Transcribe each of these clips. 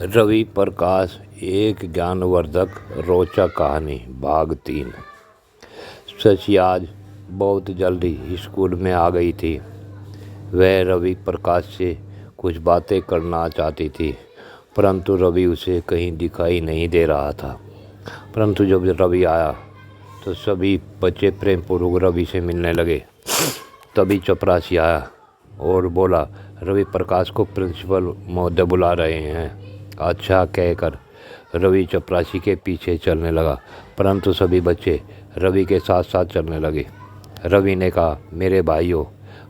रवि प्रकाश एक ज्ञानवर्धक रोचक कहानी भाग 3। शशि आज बहुत जल्दी स्कूल में आ गई थी। वह रवि प्रकाश से कुछ बातें करना चाहती थी, परंतु रवि उसे कहीं दिखाई नहीं दे रहा था। परंतु जब रवि आया तो सभी बच्चे प्रेमपूर्वक रवि से मिलने लगे। तभी चपरासी आया और बोला, रवि प्रकाश को प्रिंसिपल महोदय बुला रहे हैं। अच्छा कहकर रवि चपरासी के पीछे चलने लगा, परंतु सभी बच्चे रवि के साथ साथ चलने लगे। रवि ने कहा, मेरे भाइयों,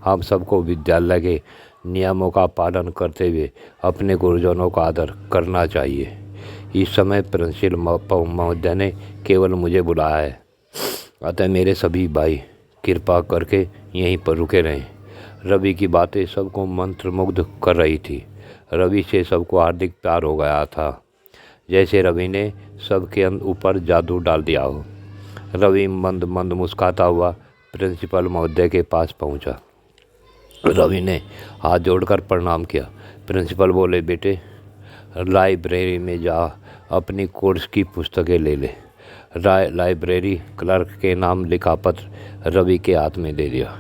हम सबको विद्यालय के नियमों का पालन करते हुए अपने गुरुजनों का आदर करना चाहिए। इस समय प्रिंसिपल महोदय ने केवल मुझे बुलाया है, अतः मेरे सभी भाई कृपा करके यहीं पर रुके रहें। रवि की बातें सबको मंत्रमुग्ध कर रही थी। रवि से सबको हार्दिक प्यार हो गया था, जैसे रवि ने सबके ऊपर जादू डाल दिया हो। रवि मंद मंद मुस्कुराता हुआ प्रिंसिपल महोदय के पास पहुंचा। रवि ने हाथ जोड़कर प्रणाम किया। प्रिंसिपल बोले, बेटे लाइब्रेरी में जा अपनी कोर्स की पुस्तकें ले ले। लाइब्रेरी क्लर्क के नाम लिखा पत्र रवि के हाथ में दे दिया।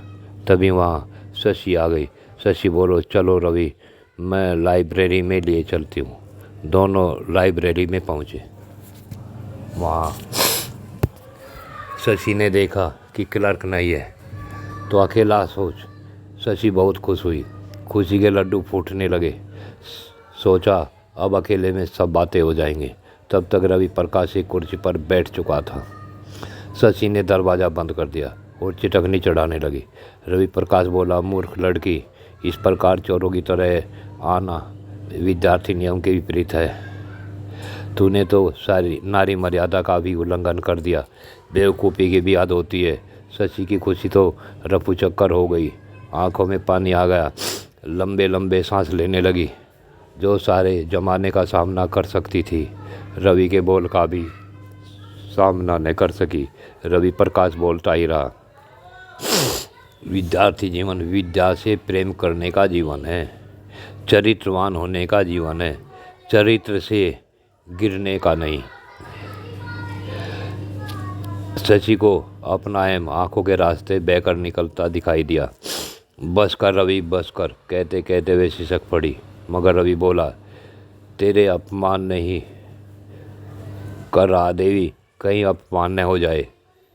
तभी वहाँ शशि आ गई। शशि बोलो, चलो रवि, मैं लाइब्रेरी में लिए चलती हूँ। दोनों लाइब्रेरी में पहुँचे। वहाँ शशि ने देखा कि क्लर्क नहीं है तो अकेला शशि बहुत खुश हुई। खुशी के लड्डू फूटने लगे। सोचा अब अकेले में सब बातें हो जाएंगे। तब तक रवि प्रकाश एक कुर्सी पर बैठ चुका था। शशि ने दरवाज़ा बंद कर दिया और चिटकनी चढ़ाने लगी। रवि प्रकाश बोला, मूर्ख लड़की, इस प्रकार चोरों की तरह आना विद्यार्थी नियम के विपरीत है। तूने तो सारी नारी मर्यादा का भी उल्लंघन कर दिया। बेवकूफ़ी की भी याद होती है। शशि की खुशी तो रफू चक्कर हो गई, आंखों में पानी आ गया, लंबे लंबे सांस लेने लगी। जो सारे जमाने का सामना कर सकती थी, रवि के बोल का भी सामना न कर सकी। रवि प्रकाश बोलता ही रहा, विद्यार्थी जीवन विद्या से प्रेम करने का जीवन है, चरित्रवान होने का जीवन है, चरित्र से गिरने का नहीं। शशि को अपना एम आंखों के रास्ते बहकर निकलता दिखाई दिया। बस कर रवि, बस कर, कहते कहते वे सिसक पड़ी। मगर रवि बोला, तेरे अपमान नहीं कर रहा देवी, कहीं अपमान न हो जाए,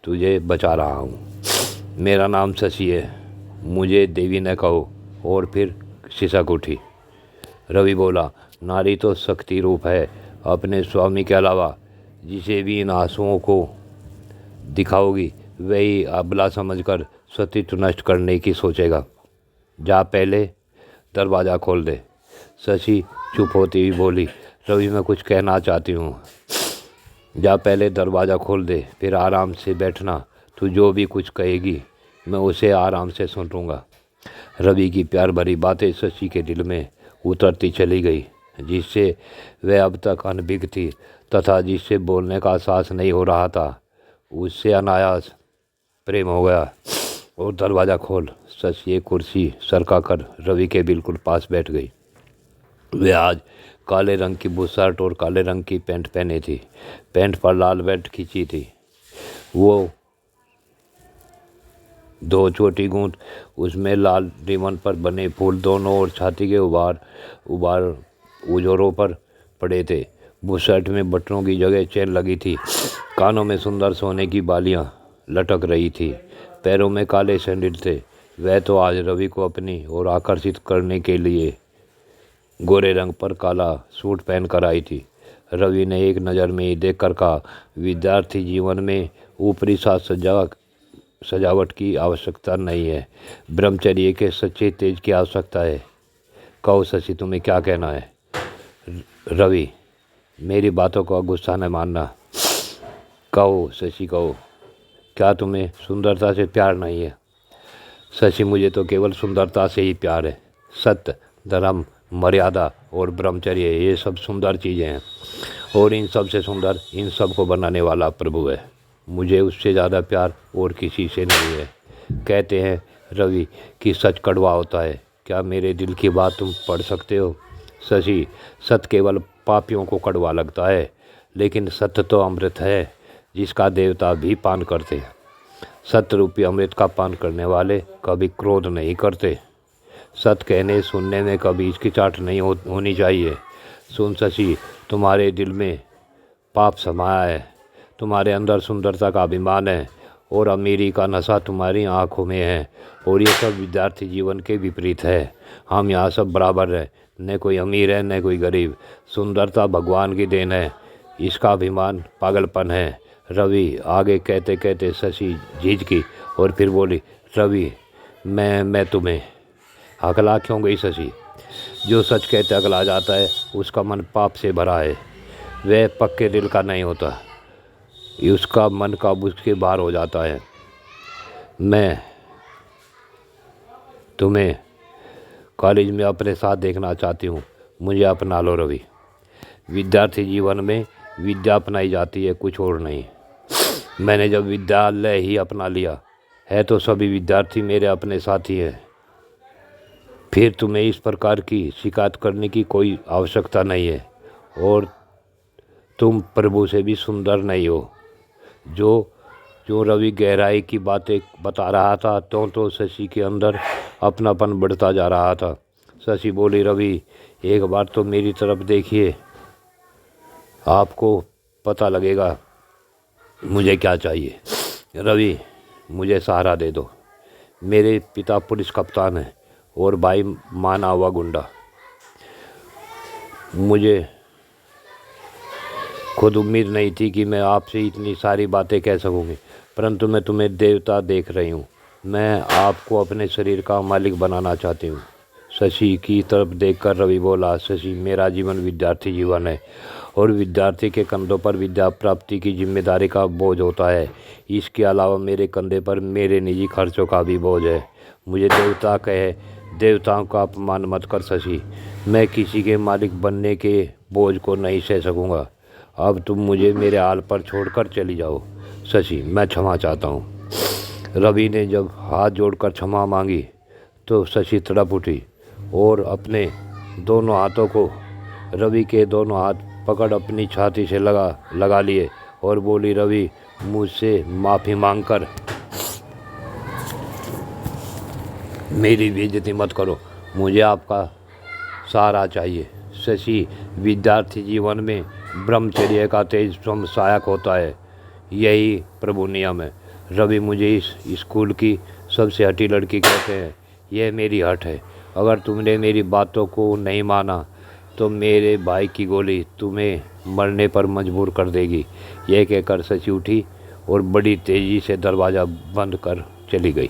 तुझे बचा रहा हूँ। मेरा नाम शशि है, मुझे देवी न कहो। और फिर सिसक उठी। रवि बोला, नारी तो शक्ति रूप है, अपने स्वामी के अलावा जिसे भी इन आंसुओं को दिखाओगी वही अबला समझकर सतीत्व नष्ट करने की सोचेगा। जा पहले दरवाज़ा खोल दे। शशि चुप होती हुई बोली, रवि मैं कुछ कहना चाहती हूँ। जा पहले दरवाज़ा खोल दे, फिर आराम से बैठना। तू जो भी कुछ कहेगी मैं उसे आराम से सुन लूँगा। रवि की प्यार भरी बातें शशि के दिल में उतरती चली गई, जिससे वह अब तक अनभिज्ञ थी तथा जिससे बोलने का साहस नहीं हो रहा था, उससे अनायास प्रेम हो गया। और दरवाज़ा खोल। शशि एक कुर्सी सरका कर रवि के बिल्कुल पास बैठ गई। वह आज काले रंग की बुशर्ट और काले रंग की पैंट पहनी थी। पैंट पर लाल बेल्ट खींची थी। वो दो छोटी गूंद, उसमें लाल रिबन पर बने फूल दोनों और छाती के उबार उजोरों पर पड़े थे। बुशर्ट में बटनों की जगह चेन लगी थी। कानों में सुंदर सोने की बालियां लटक रही थी। पैरों में काले सैंडल थे। वह तो आज रवि को अपनी ओर आकर्षित करने के लिए गोरे रंग पर काला सूट पहन कर आई थी। रवि ने एक नज़र में ही देखकर कहा, विद्यार्थी जीवन में ऊपरी साज सजावट की आवश्यकता नहीं है, ब्रह्मचर्य के सच्चे तेज की आवश्यकता है। कहो शशि, तुम्हें क्या कहना है? रवि, मेरी बातों का गुस्सा न मानना। कहो शशि, कहो, क्या तुम्हें सुंदरता से प्यार नहीं है? शशि, मुझे तो केवल सुंदरता से ही प्यार है। सत्य, धर्म, मर्यादा और ब्रह्मचर्य, ये सब सुंदर चीज़ें हैं, और इन सब से सुंदर इन सब को बनाने वाला प्रभु है। मुझे उससे ज़्यादा प्यार और किसी से नहीं है। कहते हैं रवि कि सच कड़वा होता है। क्या मेरे दिल की बात तुम पढ़ सकते हो? शशि, सत्य केवल पापियों को कड़वा लगता है, लेकिन सत्य तो अमृत है जिसका देवता भी पान करते हैं। सत्य रूपी अमृत का पान करने वाले कभी क्रोध नहीं करते। सत्य कहने सुनने में कभी हिचकिचाहट नहीं होनी चाहिए। सुन शशि, तुम्हारे दिल में पाप समाया है, तुम्हारे अंदर सुंदरता का अभिमान है और अमीरी का नशा तुम्हारी आंखों में है, और ये सब विद्यार्थी जीवन के विपरीत है। हम यहाँ सब बराबर हैं, न कोई अमीर है न कोई गरीब। सुंदरता भगवान की देन है, इसका अभिमान पागलपन है। रवि आगे कहते कहते शशि झिझकी और फिर बोली, रवि मैं तुम्हें। अकला क्यों गई शशि? जो सच कहते अकला जाता है उसका मन पाप से भरा है, वह पक्के दिल का नहीं होता, उसका मन काबू के बाहर हो जाता है। मैं तुम्हें कॉलेज में अपने साथ देखना चाहती हूँ, मुझे अपना लो रवि। विद्यार्थी जीवन में विद्या अपनाई जाती है, कुछ और नहीं। मैंने जब विद्यालय ही अपना लिया है तो सभी विद्यार्थी मेरे अपने साथी हैं। फिर तुम्हें इस प्रकार की शिकायत करने की कोई आवश्यकता नहीं है, और तुम प्रभु से भी सुंदर नहीं हो। जो रवि गहराई की बातें बता रहा था तो शशि के अंदर अपनापन बढ़ता जा रहा था। शशि बोली, रवि एक बार तो मेरी तरफ देखिए, आपको पता लगेगा मुझे क्या चाहिए। रवि मुझे सहारा दे दो। मेरे पिता पुलिस कप्तान हैं और भाई माना हुआ गुंडा। मुझे खुद उम्मीद नहीं थी कि मैं आपसे इतनी सारी बातें कह सकूँगी, परंतु मैं तुम्हें देवता देख रही हूँ। मैं आपको अपने शरीर का मालिक बनाना चाहती हूँ। शशि की तरफ देखकर रवि बोला, शशि मेरा जीवन विद्यार्थी जीवन है और विद्यार्थी के कंधों पर विद्या प्राप्ति की जिम्मेदारी का बोझ होता है। इसके अलावा मेरे कंधे पर मेरे निजी खर्चों का भी बोझ है। मुझे देवता कहे, देवताओं का अपमान मत कर शशि। मैं किसी के मालिक बनने के बोझ को नहीं सह सकूँगा। अब तुम मुझे मेरे हाल पर छोड़कर चली जाओ। शशि मैं क्षमा चाहता हूँ। रवि ने जब हाथ जोड़कर क्षमा मांगी तो शशि तड़प उठी और अपने दोनों हाथों को रवि के दोनों हाथ पकड़ अपनी छाती से लगा लिए और बोली, रवि मुझसे माफ़ी मांगकर मेरी बेइज्जती मत करो, मुझे आपका सहारा चाहिए। शशि विद्यार्थी जीवन में ब्रह्मचर्य का तेज सहायक होता है, यही प्रभु नियम है। रवि मुझे इस स्कूल की सबसे हठी लड़की कहते हैं, यह मेरी हट है। अगर तुमने मेरी बातों को नहीं माना तो मेरे भाई की गोली तुम्हें मरने पर मजबूर कर देगी। यह कहकर शशि उठी और बड़ी तेज़ी से दरवाज़ा बंद कर चली गई।